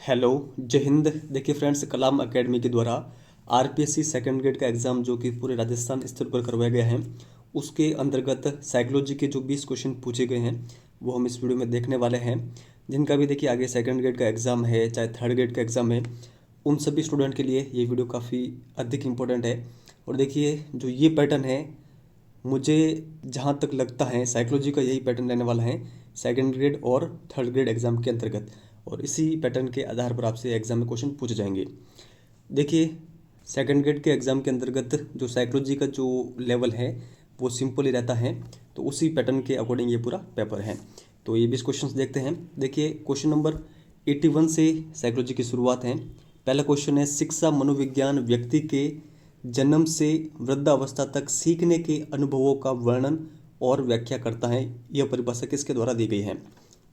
Hello, जय हिंद। देखिए friends, कलाम academy के द्वारा आरपीएससी सेकंड ग्रेड का एग्ज़ाम जो कि पूरे राजस्थान स्तर पर करवाया गया है, उसके अंतर्गत साइकोलॉजी के जो 20 क्वेश्चन पूछे गए हैं वो हम इस वीडियो में देखने वाले हैं। जिनका भी देखिए आगे सेकंड ग्रेड का एग्ज़ाम है, चाहे थर्ड ग्रेड का एग्ज़ाम है, उन सभी स्टूडेंट के लिए ये वीडियो काफ़ी अधिक इम्पोर्टेंट है। और देखिए जो ये पैटर्न है, मुझे जहाँ तक लगता है साइकोलॉजी का यही पैटर्न रहने वाला है सेकंड ग्रेड और थर्ड ग्रेड एग्ज़ाम के अंतर्गत, और इसी पैटर्न के आधार पर आपसे एग्ज़ाम में क्वेश्चन पूछे जाएंगे। देखिए सेकंड ग्रेड के एग्ज़ाम के अंतर्गत जो साइकोलॉजी का जो लेवल है वो सिंपल ही रहता है, तो उसी पैटर्न के अकॉर्डिंग ये पूरा पेपर है। तो ये 20 क्वेश्चन देखते हैं। देखिए क्वेश्चन नंबर 81 से साइकोलॉजी की शुरुआत है। पहला क्वेश्चन है, शिक्षा मनोविज्ञान व्यक्ति के जन्म से वृद्धावस्था तक सीखने के अनुभवों का वर्णन और व्याख्या करता है। यह परिभाषा किसके द्वारा दी गई है?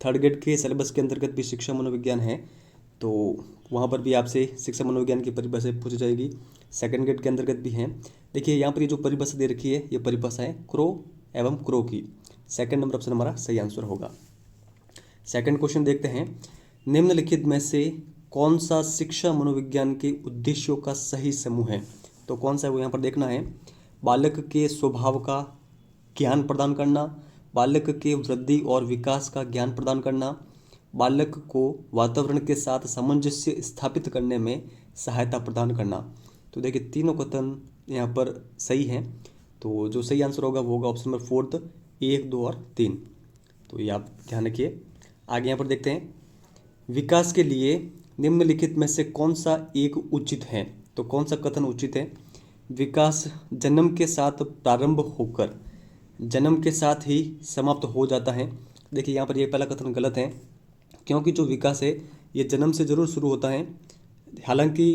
थर्ड ग्रेड के सिलेबस के अंतर्गत भी शिक्षा मनोविज्ञान है, तो वहाँ पर भी आपसे शिक्षा मनोविज्ञान की परिभाषा पूछी जाएगी। सेकंड ग्रेड के अंतर्गत भी है। देखिए यहाँ पर ये जो परिभाषा दे रखी है, ये परिभाषा है क्रो एवं क्रो की। सेकंड नंबर ऑप्शन हमारा सही आंसर होगा। सेकंड क्वेश्चन देखते हैं, निम्नलिखित में से कौन सा शिक्षा मनोविज्ञान के उद्देश्यों का सही समूह है? तो कौन सा है वो यहाँ पर देखना है। बालक के स्वभाव का ज्ञान प्रदान करना, बालक के वृद्धि और विकास का ज्ञान प्रदान करना, बालक को वातावरण के साथ सामंजस्य स्थापित करने में सहायता प्रदान करना। तो देखिए तीनों कथन यहाँ पर सही हैं, तो जो सही आंसर होगा वो होगा ऑप्शन नंबर फोर्थ, 1, 2 और 3। तो ये आप ध्यान रखिए। आगे यहाँ पर देखते हैं, विकास के लिए निम्नलिखित में से कौन सा एक उचित है? तो कौन सा कथन उचित है? विकास जन्म के साथ प्रारंभ होकर जन्म के साथ ही समाप्त हो जाता है। देखिए यहाँ पर ये पहला कथन गलत है, क्योंकि जो विकास है ये जन्म से जरूर शुरू होता है। हालांकि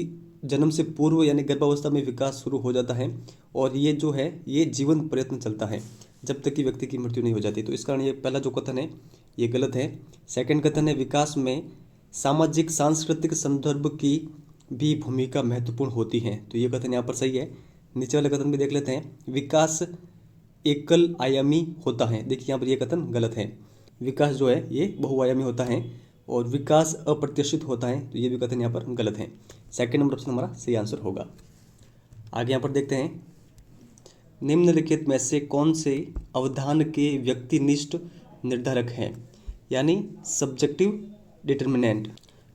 जन्म से पूर्व यानी गर्भावस्था में विकास शुरू हो जाता है, और ये जो है ये जीवन प्रयत्न चलता है जब तक कि व्यक्ति की मृत्यु नहीं हो जाती। तो इस कारण ये पहला जो कथन है ये गलत है। सेकंड कथन है, विकास में सामाजिक सांस्कृतिक संदर्भ की भी भूमिका महत्वपूर्ण होती है। तो ये कथन यहाँ पर सही है। नीचे वाले कथन भी देख लेते हैं, विकास एकल आयामी होता है। देखिए यहाँ पर ये कथन गलत है। विकास जो है ये बहुआयामी होता है, और विकास अप्रत्याशित होता है। तो ये भी कथन यहाँ पर गलत है। सेकंड नंबर ऑप्शन हमारा सही आंसर होगा। आगे यहाँ पर देखते हैं, निम्नलिखित में से कौन से अवधान के व्यक्तिनिष्ठ निर्धारक हैं, यानी सब्जेक्टिव डिटर्मिनेंट?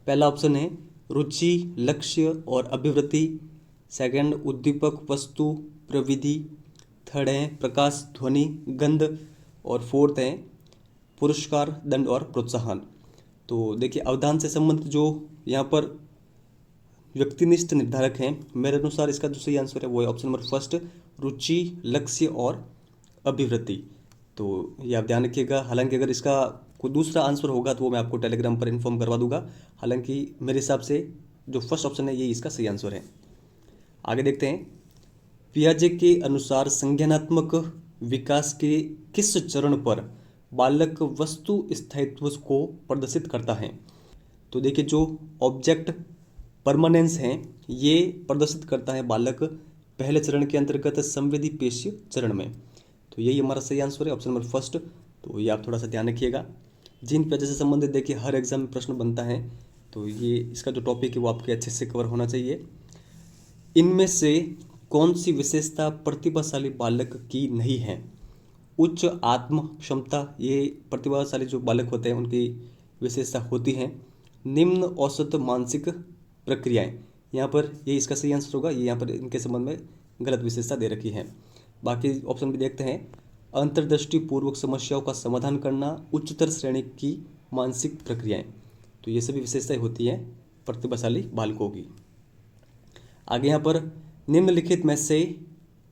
पहला ऑप्शन है रुचि, लक्ष्य और अभिवृत्ति। सेकंड उद्दीपक, वस्तु, प्रविधि। थर्ड है प्रकाश, ध्वनि, गंध। और फोर्थ है पुरस्कार, दंड और प्रोत्साहन। तो देखिए अवधान से संबंधित जो यहाँ पर व्यक्तिनिष्ठ निर्धारक हैं, मेरे अनुसार इसका जो सही आंसर है वो है ऑप्शन नंबर फर्स्ट, रुचि, लक्ष्य और अभिवृत्ति। तो ये आप ध्यान रखिएगा। हालांकि अगर इसका कोई दूसरा आंसर होगा तो वो मैं आपको टेलीग्राम पर इन्फॉर्म करवा दूंगा। हालांकि मेरे हिसाब से जो फर्स्ट ऑप्शन है ये इसका सही आंसर है। आगे देखते हैं, पियाजे के अनुसार संज्ञानात्मक विकास के किस चरण पर बालक वस्तु स्थायित्व को प्रदर्शित करता है? तो देखिए जो ऑब्जेक्ट परमानेंस है ये प्रदर्शित करता है बालक पहले चरण के अंतर्गत संवेदी पेशीय चरण में। तो यही हमारा सही आंसर है, ऑप्शन नंबर फर्स्ट। तो ये आप थोड़ा सा ध्यान रखिएगा। जीन पियाजे से संबंधित देखिए हर एग्जाम में प्रश्न बनता है, तो ये इसका जो टॉपिक है वो आपके अच्छे से कवर होना चाहिए। इनमें से कौन सी विशेषता प्रतिभाशाली बालक की नहीं है? उच्च आत्म क्षमता, ये प्रतिभाशाली जो बालक होते हैं उनकी विशेषता होती है। निम्न औसत मानसिक प्रक्रियाएं, यहाँ पर ये इसका सही आंसर होगा। ये यहाँ पर इनके संबंध में गलत विशेषता दे रखी है। बाकी ऑप्शन भी देखते हैं, अंतर्दृष्टि पूर्वक समस्याओं का समाधान करना, उच्चतर श्रेणी की मानसिक प्रक्रियाएं। तो ये सभी विशेषताएं होती हैं प्रतिभाशाली बालकों की। आगे यहाँ पर निम्नलिखित में से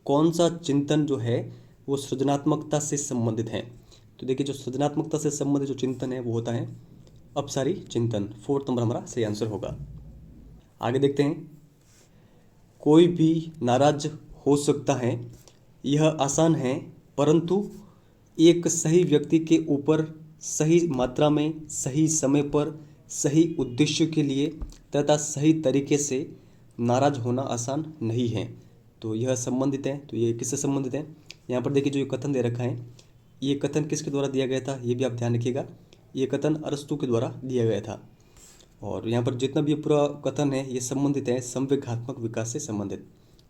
कौन सा चिंतन जो है वो सृजनात्मकता से संबंधित है? तो देखिए जो सृजनात्मकता से संबंधित जो चिंतन है वो होता है अपसारी चिंतन। फोर्थ नंबर हमारा सही आंसर होगा। आगे देखते हैं, कोई भी नाराज हो सकता है, यह आसान है, परंतु एक सही व्यक्ति के ऊपर सही मात्रा में, सही समय पर, सही उद्देश्य के लिए तथा सही तरीके से नाराज होना आसान नहीं है। तो यह संबंधित है। तो ये किससे संबंधित है? यहाँ पर देखिए जो ये कथन दे रखा है, ये कथन किसके द्वारा दिया गया था ये भी आप ध्यान रखिएगा। ये कथन अरस्तु के द्वारा दिया गया था। और यहाँ पर जितना भी ये पूरा कथन है ये संबंधित है संवेगात्मक विकास से संबंधित।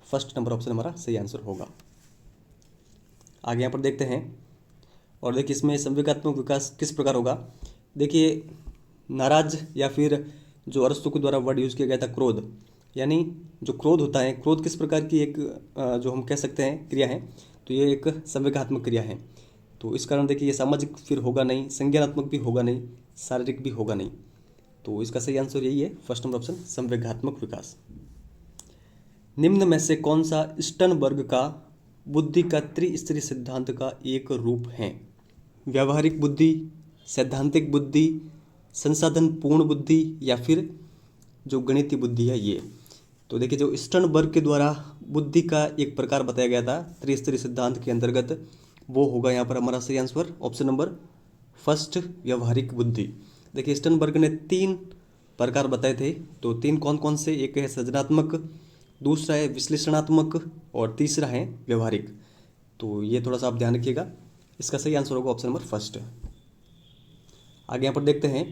फर्स्ट नंबर ऑप्शन हमारा सही आंसर होगा। आगे यहाँ पर देखते हैं और देखिए इसमें संवेगात्मक विकास किस प्रकार होगा। देखिए नाराज या फिर जो अरस्तु के द्वारा वर्ड यूज़ किया गया था क्रोध, यानी जो क्रोध होता है, क्रोध किस प्रकार की एक जो हम कह सकते हैं क्रिया है, तो ये एक संवेगात्मक क्रिया है। तो इस कारण देखिए ये सामाजिक फिर होगा नहीं, संज्ञानात्मक भी होगा नहीं, शारीरिक भी होगा नहीं। तो इसका सही आंसर यही है, फर्स्ट नंबर ऑप्शन संवेगात्मक विकास। निम्न में से कौन सा स्टर्नबर्ग का बुद्धि का त्रिस्तरीय सिद्धांत का एक रूप है? व्यावहारिक बुद्धि, सैद्धांतिक बुद्धि, संसाधन पूर्ण बुद्धि या फिर जो गणितीय बुद्धि है ये। तो देखिए जो स्टर्नबर्ग के द्वारा बुद्धि का एक प्रकार बताया गया था त्रिस्तरीय सिद्धांत के अंतर्गत, वो होगा यहाँ पर हमारा सही आंसर ऑप्शन नंबर फर्स्ट, व्यावहारिक बुद्धि। देखिए स्टर्नबर्ग ने 3 प्रकार बताए थे, तो 3 कौन कौन से? एक है सृजनात्मक, दूसरा है विश्लेषणात्मक और तीसरा है व्यवहारिक। तो ये थोड़ा सा आप ध्यान रखिएगा, इसका सही आंसर होगा ऑप्शन नंबर फर्स्ट। आगे यहाँ पर देखते हैं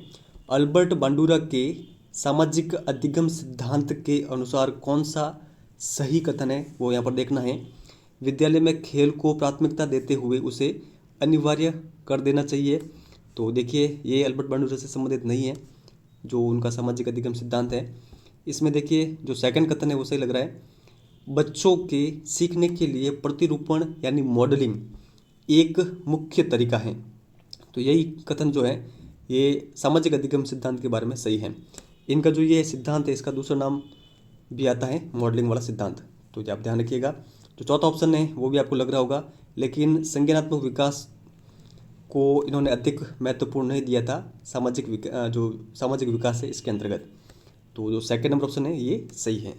अल्बर्ट बांडुरा के सामाजिक अधिगम सिद्धांत के अनुसार कौन सा सही कथन है, वो यहाँ पर देखना है। विद्यालय में खेल को प्राथमिकता देते हुए उसे अनिवार्य कर देना चाहिए। तो देखिए ये अल्बर्ट बांडुरा से संबंधित नहीं है, जो उनका सामाजिक अधिगम सिद्धांत है। इसमें देखिए जो सेकंड कथन है वो सही लग रहा है। बच्चों के सीखने के लिए प्रतिरूपण यानी मॉडलिंग एक मुख्य तरीका है। तो यही कथन जो है ये सामाजिक अधिगम सिद्धांत के बारे में सही है। इनका जो ये सिद्धांत है इसका दूसरा नाम भी आता है मॉडलिंग वाला सिद्धांत। तो ये आप ध्यान रखिएगा। जो चौथा ऑप्शन है वो भी आपको लग रहा होगा, लेकिन संज्ञानात्मक विकास को इन्होंने अधिक महत्वपूर्ण नहीं दिया था जो सामाजिक विकास है इसके अंतर्गत। तो जो सेकंड नंबर ऑप्शन है ये सही है।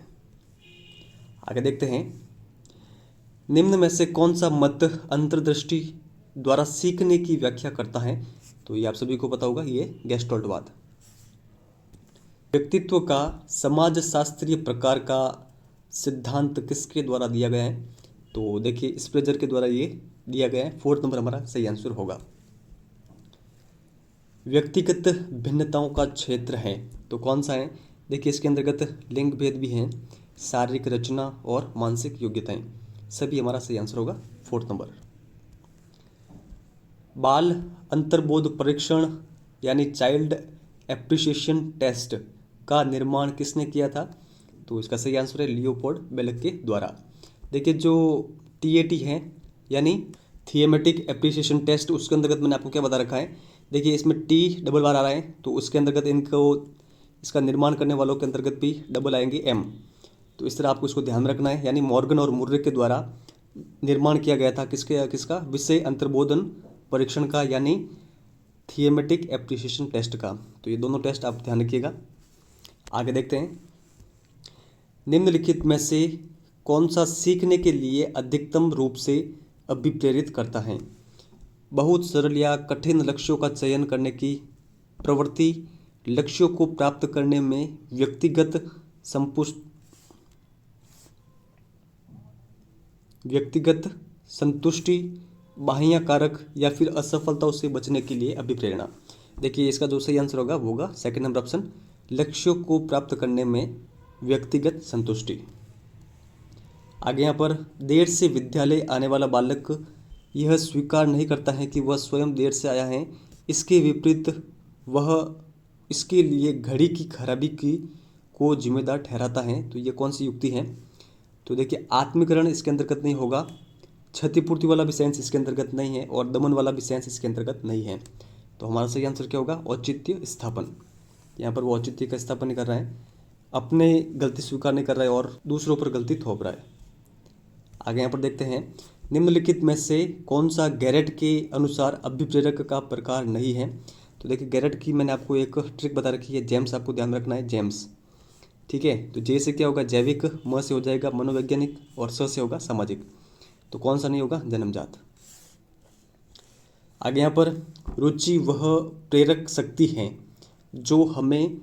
आगे देखते हैं निम्न में से कौन सा मत अंतर्दृष्टि द्वारा सीखने की व्याख्या करता है? तो ये आप सभी को पता होगा, ये गेस्टल्टवाद। व्यक्तित्व का समाजशास्त्रीय प्रकार का सिद्धांत किसके द्वारा दिया गया है? तो देखिए स्प्रेजर के द्वारा ये दिया गया है। फोर्थ नंबर हमारा सही आंसर होगा। व्यक्तिगत भिन्नताओं का क्षेत्र है, तो कौन सा है? देखिए इसके अंतर्गत लिंग भेद भी हैं, शारीरिक रचना और मानसिक योग्यताएं, सभी हमारा सही आंसर होगा फोर्थ नंबर। बाल अंतर्बोध परीक्षण यानी चाइल्ड एप्रिसिएशन टेस्ट का निर्माण किसने किया था? तो इसका सही आंसर है लियोपोल्ड बेलक के द्वारा। देखिए जो TAT है यानी थियमेटिक एप्रिसिएशन टेस्ट, उसके अंतर्गत मैंने आपको क्या बता रखा है। देखिए इसमें T डबल बार आ रहा है, तो उसके अंतर्गत इसका निर्माण करने वालों के अंतर्गत भी डबल आएंगे M। तो इस तरह आपको इसको ध्यान में रखना है। यानी मॉर्गन और मुर्रे के द्वारा निर्माण किया गया था किसका? विषय अंतर्बोधन परीक्षण का, यानी थियमेटिक एप्रिसिएशन टेस्ट का। तो ये दोनों टेस्ट आप ध्यान रखिएगा। आगे देखते हैं निम्नलिखित में से कौन सा सीखने के लिए अधिकतम रूप से अभिप्रेरित करता है? बहुत सरल या कठिन लक्ष्यों का चयन करने की प्रवृत्ति, लक्ष्यों को प्राप्त करने में व्यक्तिगत संतुष्टि, बाह्य कारक या फिर असफलताओं से बचने के लिए अभिप्रेरणा। देखिए इसका जो सही आंसर होगा वो होगा सेकंड नंबर ऑप्शन, लक्ष्यों को प्राप्त करने में व्यक्तिगत संतुष्टि। आगे यहाँ पर देर से विद्यालय आने वाला बालक यह स्वीकार नहीं करता है कि वह स्वयं देर से आया है, इसके विपरीत वह इसके लिए घड़ी की खराबी को जिम्मेदार ठहराता है। तो ये कौन सी युक्ति है? तो देखिए आत्मीकरण इसके अंतर्गत नहीं होगा, क्षतिपूर्ति वाला भी सेंस इसके अंतर्गत नहीं है और दमन वाला भी सेंस इसके अंतर्गत नहीं है। तो हमारा सही आंसर क्या होगा? औचित्य स्थापन। यहाँ पर वो औचित्य का स्थापन नहीं कर रहा है, अपने गलती स्वीकार नहीं कर रहा है और दूसरों पर गलती थोप रहा है। आगे यहाँ पर देखते हैं निम्नलिखित में से कौन सा गैरेट के अनुसार अभिप्रेरक का प्रकार नहीं है? तो देखिए गैरेट की मैंने आपको एक ट्रिक बता रखी है, जेम्स आपको ध्यान रखना है, जेम्स। ठीक है, तो जे से क्या होगा? जैविक, म से हो जाएगा मनोवैज्ञानिक और स से होगा सामाजिक। तो कौन सा नहीं होगा? जन्मजात। आगे यहाँ पर रुचि वह प्रेरक शक्ति है जो हमें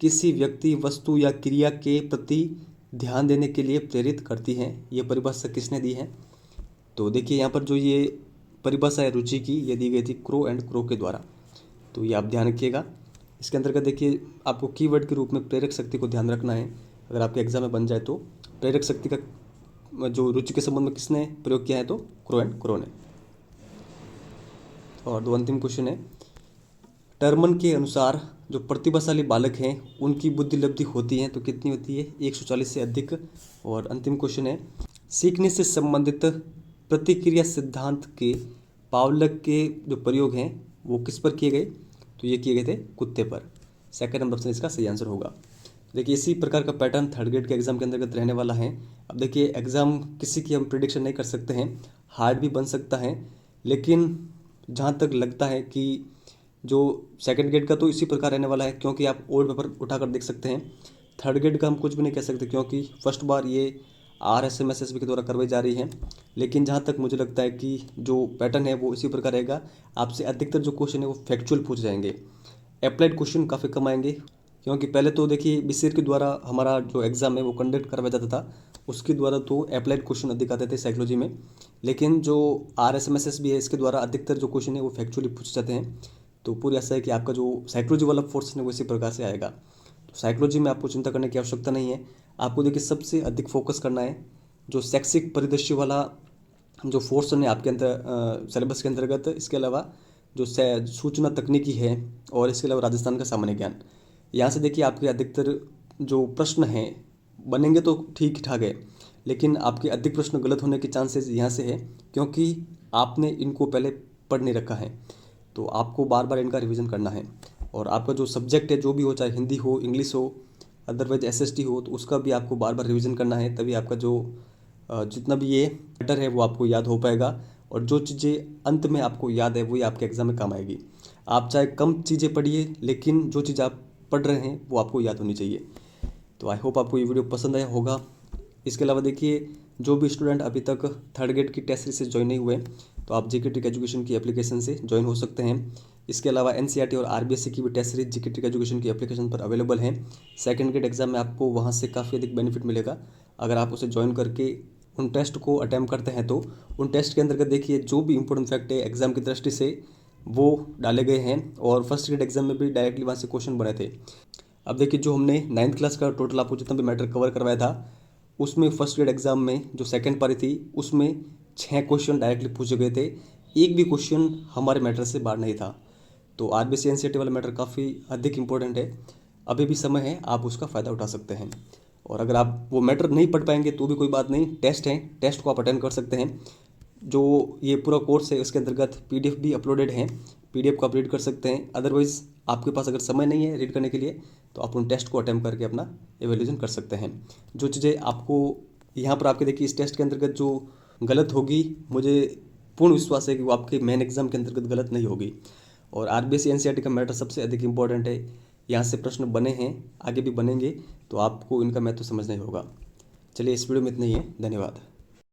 किसी व्यक्ति, वस्तु या क्रिया के प्रति ध्यान देने के लिए प्रेरित करती है। ये परिभाषा किसने दी है? तो देखिए यहाँ पर जो ये परिभाषा है रुचि की, ये दी गई थी क्रो एंड क्रो के द्वारा। तो ये आप ध्यान रखिएगा। इसके अंतर्गत देखिए आपको कीवर्ड के रूप में प्रेरक शक्ति को ध्यान रखना है। अगर आपके एग्जाम में बन जाए तो प्रेरक शक्ति का जो रुचि के संबंध में किसने प्रयोग किया है, तो क्रो एंड क्रो ने। और दो अंतिम क्वेश्चन है, टर्मन के अनुसार जो प्रतिभाशाली बालक हैं उनकी बुद्धि लब्धि होती है तो कितनी होती है, 140 से अधिक। और अंतिम क्वेश्चन है, सीखने से संबंधित प्रतिक्रिया सिद्धांत के पावलक के जो प्रयोग हैं वो किस पर किए गए, तो ये किए गए थे कुत्ते पर। सेकंड नंबर ऑप्शन इसका सही आंसर होगा। देखिए इसी प्रकार का पैटर्न थर्ड ग्रेड के एग्जाम के अंतर्गत रहने वाला है। अब देखिए एग्जाम किसी की हम प्रिडिक्शन नहीं कर सकते हैं, हार्ड भी बन सकता है, लेकिन जहाँ तक लगता है कि जो सेकंड ग्रेड का तो इसी प्रकार रहने वाला है, क्योंकि आप ओल्ड पेपर उठाकर देख सकते हैं। थर्ड ग्रेड का हम कुछ भी नहीं कह सकते क्योंकि फर्स्ट बार ये RSMSSB के द्वारा करवाई जा रही है। लेकिन जहाँ तक मुझे लगता है कि जो पैटर्न है वो इसी प्रकार रहेगा। आपसे अधिकतर जो क्वेश्चन है वो फैक्चुअल पूछ जाएंगे, अप्लाइड क्वेश्चन काफ़ी कम आएंगे, क्योंकि पहले तो देखिए BCET के द्वारा हमारा जो एग्ज़ाम है वो कंडक्ट करवाया जाता था, उसके द्वारा तो अप्लाइड क्वेश्चन अधिक आते थे साइकोलॉजी में। लेकिन जो RSMSSB है इसके द्वारा अधिकतर जो क्वेश्चन है वो फैक्चुअली पूछे जाते हैं। तो पूरी आशा है कि आपका जो साइकोलॉजी वाला पोर्शन है वो इसी प्रकार से आएगा। तो साइकोलॉजी में आपको चिंता करने की आवश्यकता नहीं है। आपको देखिए सबसे अधिक फोकस करना है जो शैक्षिक परिदृश्य वाला जो पोर्शन है आपके अंदर सिलेबस के अंतर्गत। इसके अलावा जो सूचना तकनीकी है और इसके अलावा राजस्थान का सामान्य ज्ञान, यहाँ से देखिए आपके अधिकतर जो प्रश्न हैं बनेंगे तो ठीक ठाक है, लेकिन आपके अधिक प्रश्न गलत होने के चांसेस यहाँ से है क्योंकि आपने इनको पहले पढ़ नहीं रखा है। तो आपको बार बार इनका रिवीजन करना है। और आपका जो सब्जेक्ट है जो भी हो, चाहे हिंदी हो, इंग्लिश हो, अदरवाइज SST हो, तो उसका भी आपको बार बार रिवीजन करना है, तभी आपका जो जितना भी ये मैटर है वो आपको याद हो पाएगा। और जो चीज़ें अंत में आपको याद है वही आपके एग्जाम में काम आएगी। आप चाहे कम चीज़ें पढ़िए, लेकिन जो चीज़ आप पढ़ रहे हैं वो आपको याद होनी चाहिए। तो आई होप आपको ये वीडियो पसंद आया होगा। इसके अलावा देखिए जो भी स्टूडेंट अभी तक थर्ड ग्रेड की टेस्ट सीरीज से ज्वाइन नहीं हुए तो आप GK ट्रिक एजुकेशन की एप्लीकेशन से ज्वाइन हो सकते हैं। इसके अलावा NCERT और RBSC की भी test series GK trick education की एप्लीकेशन पर अवेलेबल हैं। सेकंड ग्रेड एग्जाम में आपको वहां से काफ़ी अधिक बेनिफिट मिलेगा अगर आप उसे ज्वाइन करके उन टेस्ट को अटैम्प्ट करते हैं। तो उन टेस्ट के अंतर्गत देखिए जो भी इंपॉर्टेंट फैक्ट है एग्जाम की दृष्टि से वो डाले गए हैं, और फर्स्ट ग्रेड एग्जाम में भी डायरेक्टली वहाँ से क्वेश्चन बने थे। अब देखिए जो हमने 9th क्लास का टोटल आपको जितना भी मैटर कवर करवाया था उसमें फर्स्ट ग्रेड एग्जाम में जो सेकंड पारी थी उसमें 6 क्वेश्चन डायरेक्टली पूछे गए थे, एक भी क्वेश्चन हमारे मैटर से बाहर नहीं था। तो RBSC NCERT वाला मैटर काफ़ी अधिक इंपॉर्टेंट है, अभी भी समय है, आप उसका फ़ायदा उठा सकते हैं। और अगर आप वो मैटर नहीं पढ़ पाएंगे तो भी कोई बात नहीं, टेस्ट है, टेस्ट को आप अटेंड कर सकते हैं। जो ये पूरा कोर्स है उसके अंतर्गत PDF भी अपलोडेड हैं, PDF को आप रीड कर सकते हैं। अदरवाइज़ आपके पास अगर समय नहीं है रीड करने के लिए तो आप उन टेस्ट को अटेम्प्ट करके अपना एवेल्यूशन कर सकते हैं। जो चीज़ें आपको यहाँ पर आपके देखिए इस टेस्ट के अंतर्गत जो गलत होगी, मुझे पूर्ण विश्वास है कि वो आपके मेन एग्जाम के अंतर्गत गलत नहीं होगी। और RBSC NCERT का मैटर सबसे अधिक इंपॉर्टेंट है, यहाँ से प्रश्न बने हैं, आगे भी बनेंगे, तो आपको इनका महत्व समझना ही होगा। चलिए इस वीडियो में इतना ही है, धन्यवाद।